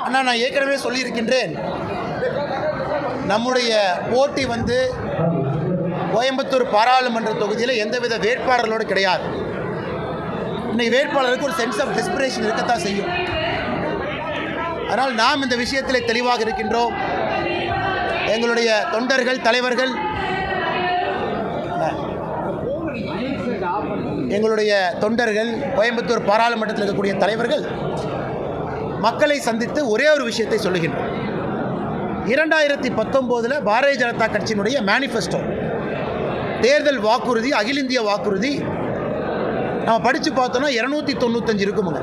அண்ணா, நான் ஏற்கனவே சொல்லியிருக்கின்றேன், நம்முடைய போட்டி கோயம்புத்தூர் பாராளுமன்ற தொகுதியில் எந்தவித வேட்பாளர்களோடு கிடையாது. இன்னைக்கு வேட்பாளருக்கு ஒரு சென்ஸ் ஆஃப் டெஸ்பிரேஷன் இருக்கத்தான் செய்யும். அதனால் நாம் இந்த விஷயத்தில் தெளிவாக இருக்கின்றோம். எங்களுடைய தொண்டர்கள், தலைவர்கள், கோயம்புத்தூர் பாராளுமன்றத்தில் இருக்கக்கூடிய தலைவர்கள் மக்களை சந்தித்து ஒரே ஒரு விஷயத்தை சொல்லுகின்றோம். 2019 பாரதிய ஜனதா கட்சியினுடைய மேனிஃபெஸ்டோ, தேர்தல் வாக்குறுதி, அகில இந்திய வாக்குறுதி நம்ம படித்து பார்த்தோன்னா 295 இருக்குமுங்க.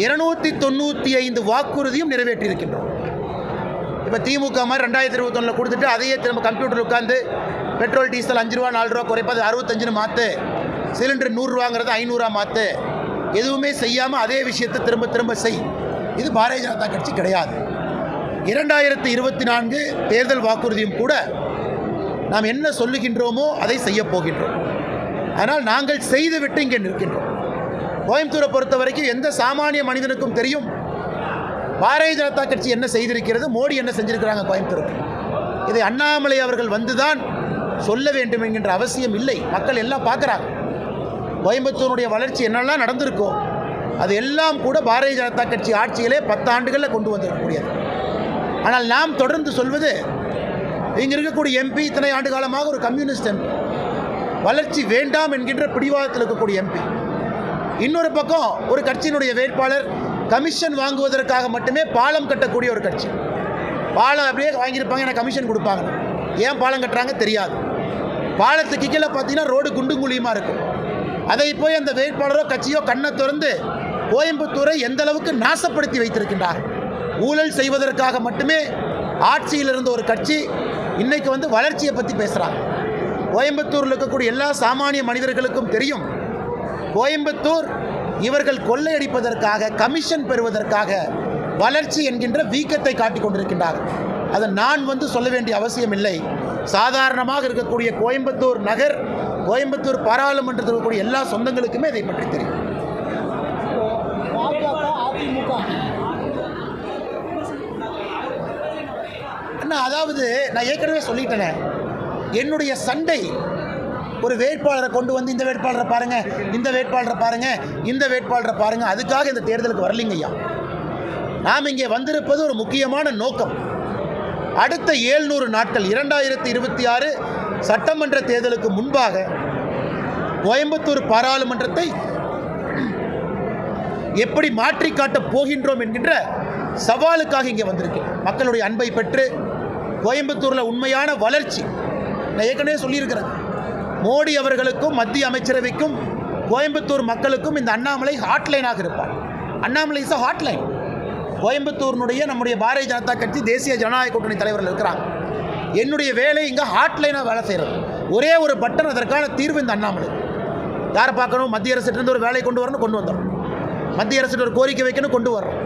295 வாக்குறுதியும் நிறைவேற்றியிருக்கின்றோம். இப்போ திமுக மாதிரி 2021 கொடுத்துட்டு அதையே திரும்ப கம்ப்யூட்டர் உட்காந்து பெட்ரோல் டீசல் 5 ரூபா 4 ரூபா குறைப்பது 65 மாற்று, சிலிண்டர் 100 ரூபாங்கிறது 500 மாற்று, எதுவுமே செய்யாமல் அதே விஷயத்தை திரும்ப திரும்ப செய். இது பாரதிய ஜனதா கட்சி கிடையாது. 2024 தேர்தல் வாக்குறுதியும் கூட நாம் என்ன சொல்லுகின்றோமோ அதை செய்ய போகின்றோம். அதனால் நாங்கள் செய்துவிட்டு இங்கே நிற்கின்றோம். கோயம்புத்தூரை பொறுத்த வரைக்கும் எந்த சாமானிய மனிதனுக்கும் தெரியும் பாரதிய ஜனதா கட்சி என்ன செய்திருக்கிறது, மோடி என்ன செஞ்சிருக்கிறாங்க கோயம்புத்தூருக்கு. இதை அண்ணாமலை அவர்கள் வந்துதான் சொல்ல வேண்டும் என்கின்ற அவசியம் இல்லை. மக்கள் எல்லாம் பார்க்குறாங்க. கோயம்புத்தூருடைய வளர்ச்சி என்னெல்லாம் நடந்திருக்கோ அது எல்லாம் கூட பாரதிய ஜனதா கட்சி ஆட்சியிலே 10 ஆண்டுகளில் கொண்டு வந்திருக்கக்கூடியது. ஆனால் நாம் தொடர்ந்து சொல்வது, இங்கே இருக்கக்கூடிய எம்பி இத்தனை ஆண்டு காலமாக ஒரு கம்யூனிஸ்ட் எம்பி, வளர்ச்சி வேண்டாம் என்கின்ற பிடிவாதத்தில் இருக்கக்கூடிய எம்பி. இன்னொரு பக்கம் ஒரு கட்சியினுடைய வேட்பாளர் கமிஷன் வாங்குவதற்காக மட்டுமே பாலம் கட்டக்கூடிய ஒரு கட்சி. பாலம் அப்படியே வாங்கியிருப்பாங்க, எனக்கு கமிஷன் கொடுப்பாங்க. ஏன் பாலம் கட்டுறாங்க தெரியாது. பாலத்துக்கு கீழே பார்த்தீங்கன்னா ரோடு குண்டும் குழியுமாக இருக்கும். அதை போய் அந்த வேட்பாளரோ கட்சியோ கண்ணை திறந்து கோயம்புத்தூரை எந்த அளவுக்கு நாசப்படுத்தி வைத்திருக்கின்றார். ஊழல் செய்வதற்காக மட்டுமே ஆட்சியில் இருந்த ஒரு கட்சி இன்னைக்கு வளர்ச்சியை பற்றி பேசுகிறாங்க. கோயம்புத்தூரில் இருக்கக்கூடிய எல்லா சாமானிய மனிதர்களுக்கும் தெரியும், கோயம்புத்தூர் இவர்கள் கொள்ளையடிப்பதற்காக, கமிஷன் பெறுவதற்காக வளர்ச்சி என்கின்ற வீக்கத்தை காட்டிக் கொண்டிருக்கின்றார்கள். அதை நான் சொல்ல வேண்டிய அவசியம் இல்லை. சாதாரணமாக இருக்கக்கூடிய கோயம்புத்தூர் நகர், கோயம்புத்தூர் பாராளுமன்றத்தில் இருக்கக்கூடிய எல்லா சொந்தங்களுக்குமே இதை பற்றி தெரியும். அண்ணா, அதாவது நான் ஏற்கனவே சொல்லிட்டேனே, என்னுடைய சண்டை ஒரு வேட்பாளரை கொண்டு வந்து இந்த வேட்பாளரை பாருங்க, இந்த வேட்பாளரை பாருங்க, இந்த வேட்பாளரை பாருங்க, அதுக்காக இந்த தேர்தலுக்கு வரலைங்க ஐயா. நாம் இங்கே வந்திருப்பது ஒரு முக்கியமான நோக்கம். அடுத்த 700 நாட்கள் 2026 சட்டமன்ற தேர்தலுக்கு முன்பாக கோயம்புத்தூர் பாராளுமன்றத்தை எப்படி மாற்றி காட்டப் போகின்றோம் என்கின்ற சவாலுக்காக இங்கே வந்திருக்கேன். மக்களுடைய அன்பை பெற்று கோயம்புத்தூரில் உண்மையான வளர்ச்சி, நான் ஏற்கனவே சொல்லியிருக்கிறேன், மோடி அவர்களுக்கும் மத்திய அமைச்சரவைக்கும் கோயம்புத்தூர் மக்களுக்கும் இந்த அண்ணாமலை ஹாட்லைனாக இருப்பார். Annamalai is a hotline. கோயம்புத்தூரினுடைய நம்முடைய பாரதிய ஜனதா கட்சி தேசிய ஜனநாயக கூட்டணி தலைவர்கள் இருக்கிறாங்க. என்னுடைய வேலை இங்கே ஹாட்லைனாக வேலை செய்கிறது. ஒரே ஒரு பட்டன், அதற்கான தீர்வு இந்த அண்ணாமலை. யாரை பார்க்கணும்? மத்திய அரசிலிருந்து ஒரு வேலை கொண்டு வரணும், கொண்டு வந்துடும். மத்திய அரசு ஒரு கோரிக்கை வைக்கணும், கொண்டு வரோம்.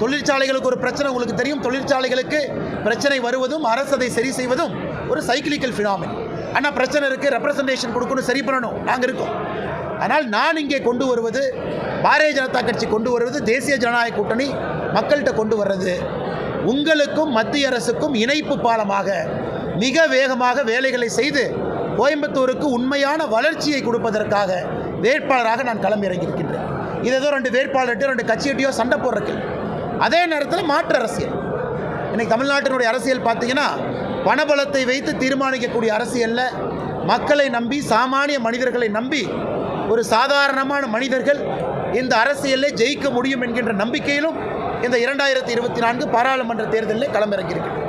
தொழிற்சாலைகளுக்கு ஒரு பிரச்சனை உங்களுக்கு தெரியும். தொழிற்சாலைகளுக்கு பிரச்சனை வருவதும் அரசு அதை சரி செய்வதும் ஒரு சைக்கிளிக்கல் ஃபினாமினன். ஆனால் பிரச்சனை இருக்குது, ரெப்ரசன்டேஷன் கொடுக்கணும், சரி பண்ணணும், நாங்கள் இருக்கோம். ஆனால் நான் இங்கே கொண்டு வருவது, பாரதிய ஜனதா கட்சி கொண்டு வருவது, தேசிய ஜனநாயக கூட்டணி மக்கள்கிட்ட கொண்டு வர்றது, உங்களுக்கும் மத்திய அரசுக்கும் இணைப்பு பாலமாக மிக வேகமாக வேலைகளை செய்து கோயம்புத்தூருக்கு உண்மையான வளர்ச்சியை கொடுப்பதற்காக வேட்பாளராக நான் களம் இறங்கியிருக்கின்றேன். இது ஏதோ 2 வேட்பாளர்கிட்ட 2 கட்சியிட்டையோ சண்டை போடுறக்கு. அதே நேரத்தில் மாற்று அரசியல். இன்றைக்கி தமிழ்நாட்டினுடைய அரசியல் பார்த்தீங்கன்னா பணபலத்தை வைத்து தீர்மானிக்கக்கூடிய அரசியலில் மக்களை நம்பி, சாமானிய மனிதர்களை நம்பி, ஒரு சாதாரணமான மனிதர்கள் இந்த அரசியலில் ஜெயிக்க முடியும் என்கின்ற நம்பிக்கையிலும் இந்த 2024 பாராளுமன்ற தேர்தலில் களமிறங்கியிருக்கிறது.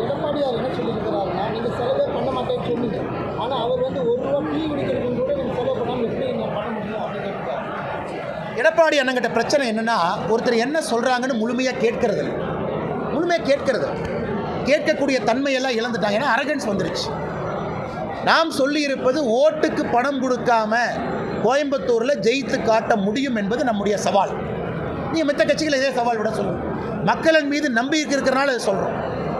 எடப்பாடியார் என்ன சொல்லியிருக்கிறாருன்னா, நீங்கள் செலவே பண்ண மாட்டேன்னு சொன்னீங்க, ஆனால் அவர் 1 ரூபா டீ குடிக்கிறதுக்கு கூட நீங்கள் செலவு பண்ணாமல் எப்படி நீங்கள் பண்ண முடியும் அப்படின்னு கேட்குறாரு. எடப்பாடி அண்ணங்கிட்ட பிரச்சனை என்னென்னா, ஒருத்தர் என்ன சொல்கிறாங்கன்னு முழுமையாக கேட்கறது, கேட்கக்கூடிய தன்மையெல்லாம் இழந்துட்டாங்க. ஏன்னா அரகன்ஸ் வந்துருச்சு. நாம் சொல்லியிருப்பது, ஓட்டுக்கு பணம் கொடுக்காம கோயம்புத்தூரில் ஜெயித்து காட்ட முடியும் என்பது நம்முடைய சவால். நீங்கள் மற்ற கட்சிகள் இதே சவால் விட சொல்லுங்கள். மக்களின் மீது நம்பிக்கை இருக்கிறனால இதை சொல்கிறோம்.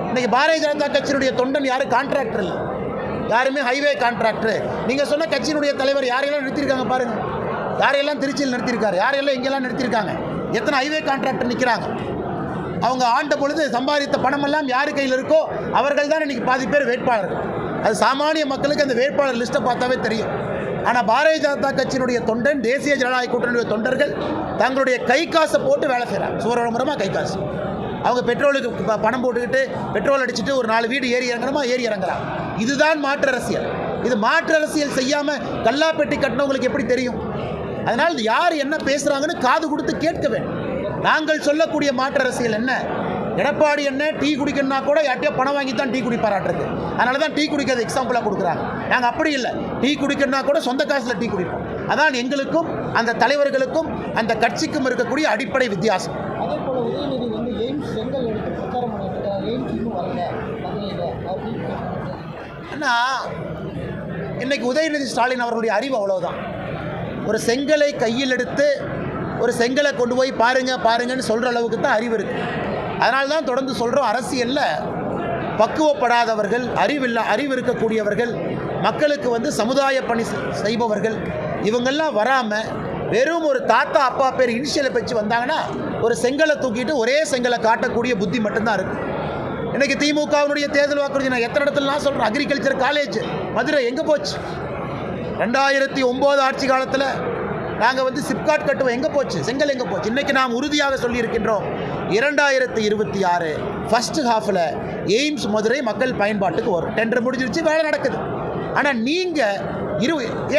இன்றைக்கி பாரதிய ஜனதா கட்சியினுடைய தொண்டன் யாரும் கான்ட்ராக்டர் இல்லை, யாருமே ஹைவே கான்ட்ராக்டர். நீங்கள் சொன்ன கட்சியினுடைய தலைவர் யாரையெல்லாம் நிறுத்தியிருக்காங்க பாருங்கள். யாரையெல்லாம் திருச்சியில் நிறுத்தியிருக்காரு, யாரையெல்லாம் இங்கெல்லாம் நிறுத்தியிருக்காங்க. எத்தனை ஹைவே கான்ட்ராக்டர் நிற்கிறாங்க. அவங்க ஆண்ட பொழுது சம்பாதித்த பணமெல்லாம் யார் கையில் இருக்கோ அவர்கள் தான் இன்றைக்கி பாதி பேர் வேட்பாளர்கள். அது சாமானிய மக்களுக்கு அந்த வேட்பாளர் லிஸ்ட்டை பார்த்தாவே தெரியும். ஆனால் பாரதிய ஜனதா கட்சியினுடைய தொண்டன், தேசிய ஜனநாயக கூட்டணியுடைய தொண்டர்கள் தங்களுடைய கை காசை போட்டு வேலை செய்கிறாங்க. சுவரமுறமாக கை காசு. அவங்க பெட்ரோலுக்கு பணம் போட்டுக்கிட்டு பெட்ரோல் அடிச்சுட்டு ஒரு 4 வீடு ஏறி இறங்கணுமா, ஏறி இறங்குறாங்க. இதுதான் மாற்று அரசியல். இது மாற்று அரசியல் செய்யாமல் கல்லாப்பெட்டி கட்டினவங்களுக்கு எப்படி தெரியும்? அதனால் யார் என்ன பேசுகிறாங்கன்னு காது கொடுத்து கேட்க வேண்டும். நாங்கள் சொல்லக்கூடிய மாற்று அரசியல் என்ன? எடப்பாடி என்ன டீ குடிக்கணும்னா கூட யார்ட்டையோ பணம் வாங்கி தான் டீ குடிப்பாராட்டுருக்கு. அதனால தான் டீ குடிக்கிறது எக்ஸாம்பிளாக கொடுக்குறாங்க. நாங்கள் அப்படி இல்லை. டீ குடிக்கணும்னா கூட சொந்த காசில் டீ குடிப்போம். அதான் எங்களுக்கும் அந்த தலைவர்களுக்கும் அந்த கட்சிக்கும் இருக்கக்கூடிய அடிப்படை வித்தியாசம். அதே போல் உதயநிதி வந்து எய்ம்ஸ் செங்கல் எடுத்து பிரச்சாரம் பண்ணிட்டு எய்ம்ஸ் இன்னும் வரல மதுரையில். ஆனால் இன்றைக்கி உதயநிதி ஸ்டாலின் அவர்களுடைய அறிவு அவ்வளோதான். ஒரு செங்கலை கையில் எடுத்து ஒரு செங்கலை கொண்டு போய் பாருங்கன்னு சொல்கிற அளவுக்கு தான் அறிவு இருக்குது. அதனால தான் தொடர்ந்து சொல்கிறோம், அரசியலில் பக்குவப்படாதவர்கள், அறிவு இருக்கக்கூடியவர்கள், மக்களுக்கு வந்து சமுதாய பணி செய்பவர்கள் இவங்கெல்லாம் வராமல் வெறும் ஒரு தாத்தா அப்பா பேர் இனிஷியலை வச்சு வந்தாங்கன்னா ஒரு செங்கலை தூக்கிட்டு ஒரே செங்கலை காட்டக்கூடிய புத்தி மட்டும்தான் இருக்குது. இன்றைக்கி திமுகவினுடைய தேர்தல் வாக்குறுதி நான் எத்தனை இடத்துல நான் சொல்கிறேன். அக்ரிகல்ச்சர் காலேஜ் மதுரை எங்கே போச்சு? 2009 ஆட்சி காலத்தில் நாங்கள் வந்து சிப்காட் கட்டுவோம், எங்கே போச்சு? செங்கல் எங்கே போச்சு? இன்றைக்கி நாம் உறுதியாக சொல்லியிருக்கின்றோம், 2026 ஃபஸ்ட்டு ஹாஃபில் எய்ம்ஸ் மதுரை மக்கள் பயன்பாட்டுக்கு வரும். டெண்டர் முடிஞ்சிருச்சு, வேலை நடக்குது. ஆனால் நீங்கள்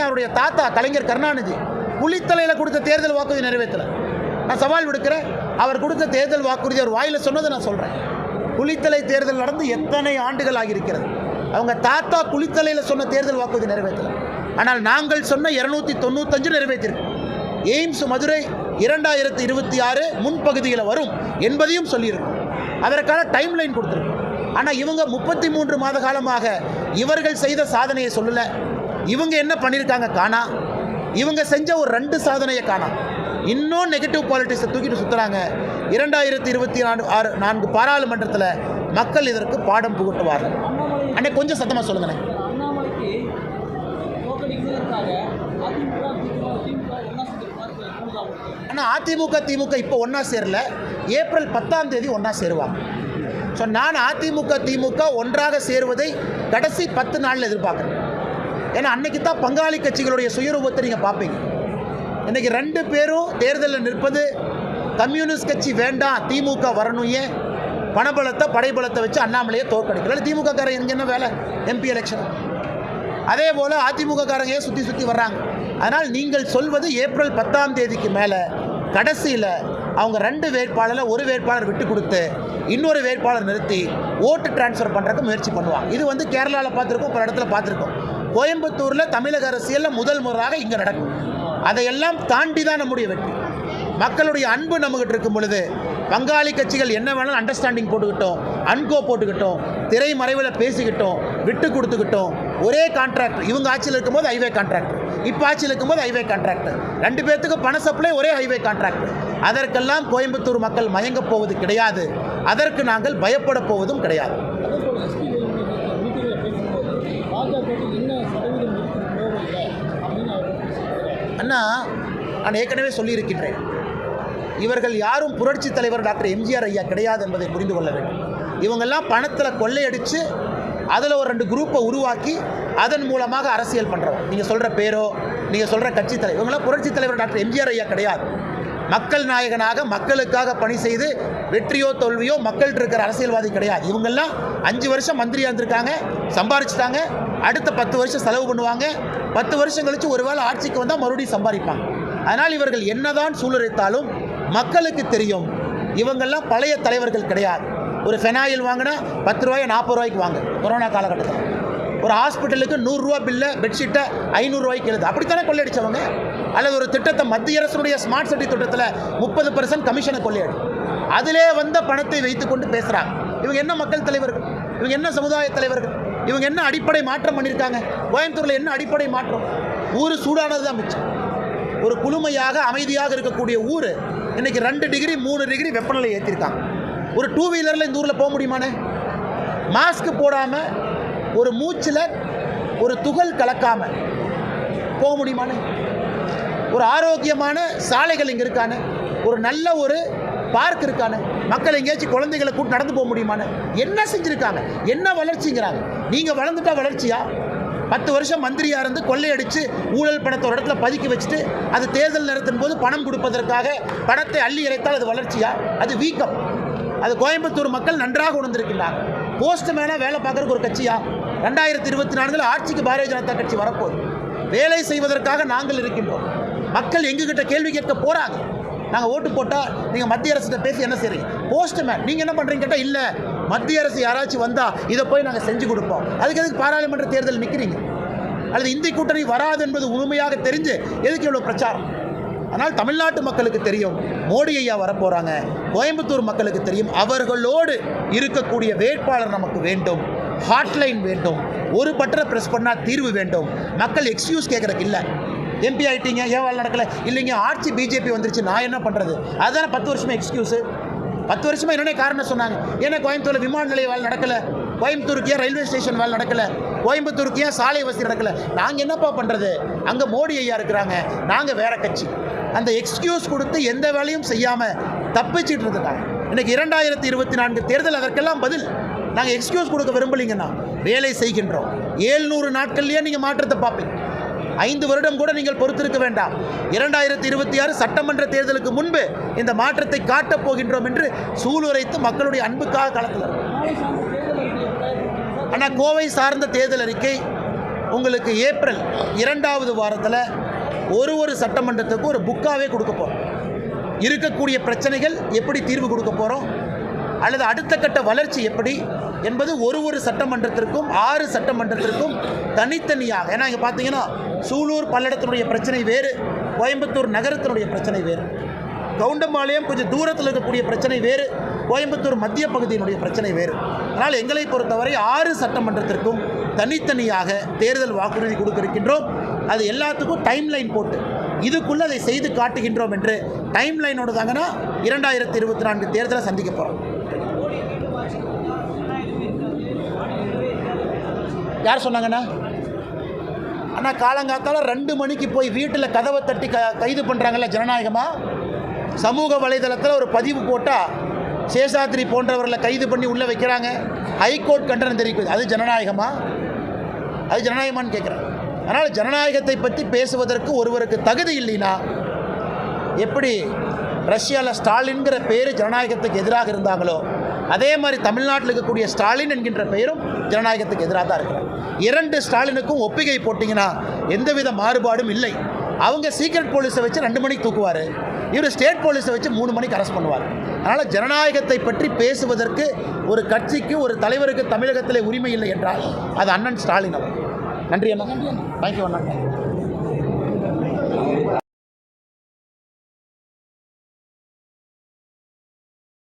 அவருடைய தாத்தா கலைஞர் கருணாநிதி புலித்தலையில் கொடுத்த தேர்தல் வாக்குறுதி நிறைவேற்றலை. நான் சவால் விடுக்கிறேன். அவர் கொடுத்த தேர்தல் வாக்குறுதி அவர் வாயில் சொன்னதை நான் சொல்கிறேன். புலித்தலை தேர்தல் நடந்து எத்தனை ஆண்டுகள் ஆகியிருக்கிறது. அவங்க தாத்தா குளித்தலையில் சொன்ன தேர்தல் வாக்குறுதி நிறைவேற்றலை. ஆனால் நாங்கள் சொன்ன 295 நிறைவேற்றிருக்கோம். எய்ம்ஸ் மதுரை 2026 முன்பகுதியில் வரும் என்பதையும் சொல்லியிருக்கோம். அதற்கான டைம்லைன் கொடுத்துருக்கோம். ஆனால் இவங்க 33 மாத காலமாக இவர்கள் செய்த சாதனையை சொல்லலை. இவங்க என்ன பண்ணியிருக்காங்க காணா. இவங்க செஞ்ச ஒரு 2 சாதனையை காணா. இன்னும் நெகட்டிவ் பாலிட்டிக்ஸை தூக்கிட்டு சுற்றுறாங்க. 2024 பாராளுமன்றத்தில் மக்கள் இதற்கு பாடம் புகட்டுவார்கள். அண்ணே கொஞ்சம் சத்தமாக சொல்லுங்கண்ணே. ஆனால் அதிமுக திமுக இப்போ ஒன்றா சேரல. ஏப்ரல் 10ஆம் தேதி ஒன்றா சேருவாங்க. ஸோ நான் அதிமுக திமுக ஒன்றாக சேருவதை கடைசி 10 நாளில் எதிர்பார்க்குறேன். ஏன்னா அன்றைக்கி தான் பங்காளி கட்சிகளுடைய சுயரூபத்தை நீங்கள் பார்ப்பீங்க. இன்றைக்கி 2 பேரும் தேர்தலில் நிற்பது கம்யூனிஸ்ட் கட்சி வேண்டாம், திமுக வரணும். ஏன்? பணபலத்தை படைபலத்தை வச்சு அண்ணாமலையை தோற்கடிக்கல. திமுக காரங்க இங்கே என்ன வேலை? MP election. அதே போல் அதிமுக காரங்க சுற்றி வர்றாங்க. அதனால் நீங்கள் சொல்வது ஏப்ரல் 10ஆம் தேதிக்கு மேலே கடைசியில் அவங்க 2 வேட்பாளரை ஒரு வேட்பாளர் விட்டு கொடுத்து இன்னொரு வேட்பாளர் நிறுத்தி ஓட்டு டிரான்ஸ்ஃபர் பண்ணுறதுக்கு முயற்சி பண்ணுவாங்க. இது வந்து கேரளாவில் பார்த்துருக்கோம், பல இடத்துல பார்த்துருக்கோம். கோயம்புத்தூரில் தமிழக அரசியலில் முதல் முறையாக இங்கே நடக்கும். அதையெல்லாம் தாண்டி தான் நம்முடைய வெற்றி. மக்களுடைய அன்பு நம்மகிட்ட இருக்கும் பொழுது பங்காளி கட்சிகள் என்ன வேணாலும் அண்டர்ஸ்டாண்டிங் போட்டுக்கிட்டோம், அன்கோ போட்டுக்கிட்டோம், திரை மறைவில் பேசிக்கிட்டோம், விட்டு கொடுத்துக்கிட்டோம். ஒரே கான்ட்ராக்டர். இவங்க ஆட்சியில் இருக்கும்போது ஹைவே கான்ட்ராக்டர், இப்போ ஆட்சியில் இருக்கும்போது ஹைவே கான்ட்ராக்டர். 2 பேர்த்துக்கு பண சப்ளை ஒரே ஹைவே கான்ட்ராக்டர். அதற்கெல்லாம் கோயம்புத்தூர் மக்கள் மயங்கப் போவது கிடையாது. அதற்கு நாங்கள் பயப்பட போவதும் கிடையாது. அண்ணா, நான் ஏற்கனவே சொல்லியிருக்கின்றேன், இவர்கள் யாரும் புரட்சி தலைவர் டாக்டர் எம்ஜிஆர் ஐயா கிடையாது என்பதை புரிந்து கொள்ள வேண்டும். இவங்கெல்லாம் பணத்தில் கொள்ளையடித்து அதில் ஒரு 2 குரூப்பை உருவாக்கி அதன் மூலமாக அரசியல் பண்ணுறோம். நீங்கள் சொல்கிற பேரோ நீங்கள் சொல்கிற கட்சி தலைவர், இவங்களாம் புரட்சி தலைவர் டாக்டர் எம்ஜிஆர் ஐயா கிடையாது. மக்கள் நாயகனாக மக்களுக்காக பணி செய்து வெற்றியோ தோல்வியோ மக்கள்கிட்ட இருக்கிற அரசியல்வாதி கிடையாது. இவங்கெல்லாம் 5 வருஷம் மந்திரியாக இருந்திருக்காங்க, சம்பாரிச்சிட்டாங்க. அடுத்த 10 வருஷம் செலவு பண்ணுவாங்க. 10 வருஷம் கழித்து ஒருவேளை ஆட்சிக்கு வந்தால் மறுபடியும் சம்பாதிப்பாங்க. அதனால் இவர்கள் என்னதான் சூழலைத்தாலும் மக்களுக்கு தெரியும், இவங்கெல்லாம் பழைய தலைவர்கள் கிடையாது. ஒரு ஃபெனாயில் வாங்கினா 10 ரூபாய் 40 ரூபாய்க்கு வாங்க. கொரோனா காலகட்டத்தில் ஒரு ஹாஸ்பிட்டலுக்கு 100 ரூபா பில்லை பெட்ஷீட்டை 500 ரூபாய்க்கு எழுது. அப்படித்தானே கொள்ளையடிச்சவங்க. அல்லது ஒரு திட்டத்தை மத்திய அரசுடைய ஸ்மார்ட் சிட்டி திட்டத்தில் 30% கமிஷனை கொள்ளையடி. அதிலே வந்த பணத்தை வைத்து கொண்டு பேசுகிறாங்க. இவங்க என்ன மக்கள் தலைவர்கள்? இவங்க என்ன சமுதாய தலைவர்கள்? இவங்க என்ன அடிப்படை மாற்றம் பண்ணியிருக்காங்க? கோயம்புத்தூரில் என்ன அடிப்படை மாற்றம்? ஊர் சூடானது தான் மிச்சம். ஒரு குளுமையாக அமைதியாக இருக்கக்கூடிய ஊர் இன்றைக்கி 2 டிகிரி 3 டிகிரி வெப்பநிலை ஏற்றிருக்காங்க. ஒரு 2 வீலரில் இந்த ஊரில் போக முடியுமானே? மாஸ்க் போடாமல் ஒரு மூச்சில் ஒரு துகள் கலக்காமல் போக முடியுமானே? ஒரு ஆரோக்கியமான சாலைகள் இங்கே இருக்கானே? ஒரு நல்ல ஒரு பார்க் இருக்கானே, மக்கள் எங்கேயாச்சும் குழந்தைகளை கூட்டு நடந்து போக முடியுமான்னு, என்ன செஞ்சுருக்காங்க, என்ன வளர்ச்சிங்கிறாங்க. நீங்கள் வளர்ந்துட்டா வளர்ச்சியா? 10 வருஷம் மந்திரியாக இருந்து கொள்ளையடித்து ஊழல் பணத்தை ஒரு இடத்துல பதுக்கி வச்சுட்டு அது தேர்தல் நடத்தும் போது பணம் கொடுப்பதற்காக பணத்தை அள்ளி இறைத்தால் அது வளர்ச்சியா? அது வீக்கம். அது கோயம்புத்தூர் மக்கள் நன்றாக உணர்ந்திருக்கின்றாங்க. போஸ்ட் மேனாக வேலை பார்க்குறதுக்கு ஒரு கட்சியா? 2024 ஆட்சிக்கு பாரதிய ஜனதா கட்சி வரப்போகுது. வேலை செய்வதற்காக நாங்கள் இருக்கின்றோம். மக்கள் எங்ககிட்ட கேள்வி கேட்க போகிறாங்க. நாங்கள் ஓட்டு போட்டால் நீங்கள் மத்திய அரசிட்ட பேசி என்ன செய்கிறீங்க? போஸ்ட்மேன் நீங்கள் என்ன பண்ணுறீங்க கேட்டால், இல்லை மத்திய அரசு யாராச்சும் வந்தால் இதை போய் நாங்கள் செஞ்சு கொடுப்போம். அதுக்கு எதுக்கு பாராளுமன்ற தேர்தல் நிற்கிறீங்க? அல்லது இந்தி கூட்டணி வராது என்பது உண்மையாக தெரிஞ்சு எதுக்கு இவ்வளோ பிரச்சாரம்? ஆனால் தமிழ்நாட்டு மக்களுக்கு தெரியும் மோடி ஐயா வரப்போகிறாங்க. கோயம்புத்தூர் மக்களுக்கு தெரியும் அவர்களோடு இருக்கக்கூடிய வேட்பாளர் நமக்கு வேண்டும், ஹாட்லைன் வேண்டும், ஒரு பட்டரை ப்ரெஸ் பண்ணால் தீர்வு வேண்டும். மக்கள் எக்ஸ்கியூஸ் கேட்குறதுக்கு இல்லை. எம்பி ஆகிட்டீங்க, ஏன் வேலை நடக்கலை, இல்லைங்க ஆட்சி பிஜேபி வந்துருச்சு நான் என்ன பண்ணுறது, அதுதானே 10 வருஷமாக எக்ஸ்கியூஸு. 10 வருஷமாக என்னென்ன காரணம் சொன்னாங்க. ஏன்னா கோயம்புத்தூரில் விமான நிலைய வேலை நடக்கலை, கோயம்புத்தூருக்கு ஏன் ரயில்வே ஸ்டேஷன் வேலை நடக்கலை, கோயம்புத்தூருக்கு ஏன் சாலை வசதி நடக்கலை, நாங்கள் என்னப்பா பண்ணுறது, அங்கே மோடி ஐயா இருக்கிறாங்க, நாங்கள் வேறு கட்சி. அந்த எக்ஸ்கியூஸ் கொடுத்து எந்த வேலையும் செய்யாமல் தப்பிச்சிட்டு இருக்காங்க. இன்றைக்கி 2024 தேர்தல் அதற்கெல்லாம் பதில். நாங்கள் எக்ஸ்கியூஸ் கொடுக்க விரும்பலிங்கன்னா வேலை செய்கின்றோம். 700 நாட்கள்லேயே நீங்கள் மாற்றத்தை பார்ப்பீங்க. 5 வருடம் கூட நீங்கள் பொறுத்திருக்க வேண்டாம். 2026 சட்டமன்ற தேர்தலுக்கு முன்பு இந்த மாற்றத்தை காட்டப் போகின்றோம் என்று சூளுரைத்து மக்களுடைய அன்புக்காக களத்தில். ஆனால் கோவை சார்ந்த தேர்தல் அறிக்கை உங்களுக்கு ஏப்ரல் 2வது வாரத்தில் ஒரு சட்டமன்றத்துக்கு ஒரு புக்காகவே கொடுக்க போகிறோம். இருக்கக்கூடிய பிரச்சனைகள் எப்படி தீர்வு கொடுக்க போகிறோம், அல்லது அடுத்த கட்ட வளர்ச்சி எப்படி என்பது ஒரு சட்டமன்றத்திற்கும் 6 சட்டமன்றத்திற்கும் தனித்தனியாக. ஏன்னா இங்கே பார்த்தீங்கன்னா சூலூர் பல்லடத்தினுடைய பிரச்சனை வேறு, கோயம்புத்தூர் நகரத்தினுடைய பிரச்சனை வேறு, கவுண்டம்பாளையம் கொஞ்சம் தூரத்தில் இருக்கக்கூடிய பிரச்சனை வேறு, கோயம்புத்தூர் மத்திய பகுதியினுடைய பிரச்சனை வேறு. அதனால் எங்களை பொறுத்தவரை 6 சட்டமன்றத்திற்கும் தனித்தனியாக தேர்தல் வாக்குறுதி கொடுக்க இருக்கின்றோம். அது எல்லாத்துக்கும் டைம்லைன் போட்டு இதுக்குள்ளே அதை செய்து காட்டுகின்றோம் என்று டைம்லைனோடு தாங்கன்னா 2024 தேர்தலை சந்திக்க போகிறோம். யார் சொன்னாங்கண்ணா? அண்ணா காலங்காத்தால் 2 மணிக்கு போய் வீட்டில் கதவை தட்டி கைது பண்ணுறாங்கல்ல, ஜனநாயகமாக? சமூக வலைதளத்தில் ஒரு பதிவு போட்டால் சேஷாத்ரி போன்றவர்களை கைது பண்ணி உள்ளே வைக்கிறாங்க, ஹைகோர்ட் கண்டனம் தெரிவிக்குது. அது ஜனநாயகமா? அது ஜனநாயகமானு கேட்குறேன். அதனால் ஜனநாயகத்தை பற்றி பேசுவதற்கு ஒருவருக்கு தகுதி இல்லைன்னா எப்படி ரஷ்யாவில் ஸ்டாலின்கிற பேர் ஜனநாயகத்துக்கு எதிராக இருந்தாங்களோ அதே மாதிரி தமிழ்நாட்டில் இருக்கக்கூடிய ஸ்டாலின் என்கின்ற பெயரும் ஜனநாயகத்துக்கு எதிராக தான் இருக்கிறார். 2 ஸ்டாலினுக்கும் ஒப்பிகை போட்டிங்கன்னா எந்தவித மாறுபாடும் இல்லை. அவங்க சீக்ரெட் போலீஸை வச்சு 2 மணிக்கு தூக்குவார், இவர் ஸ்டேட் போலீஸை வச்சு 3 மணிக்கு அரெஸ்ட் பண்ணுவார். அதனால் ஜனநாயகத்தை பற்றி பேசுவதற்கு ஒரு கட்சிக்கு, ஒரு தலைவருக்கு தமிழகத்தில் உரிமை இல்லை என்றால் அது அண்ணன் ஸ்டாலின் அவர். நன்றி அண்ணா. தேங்க்யூ அண்ணா.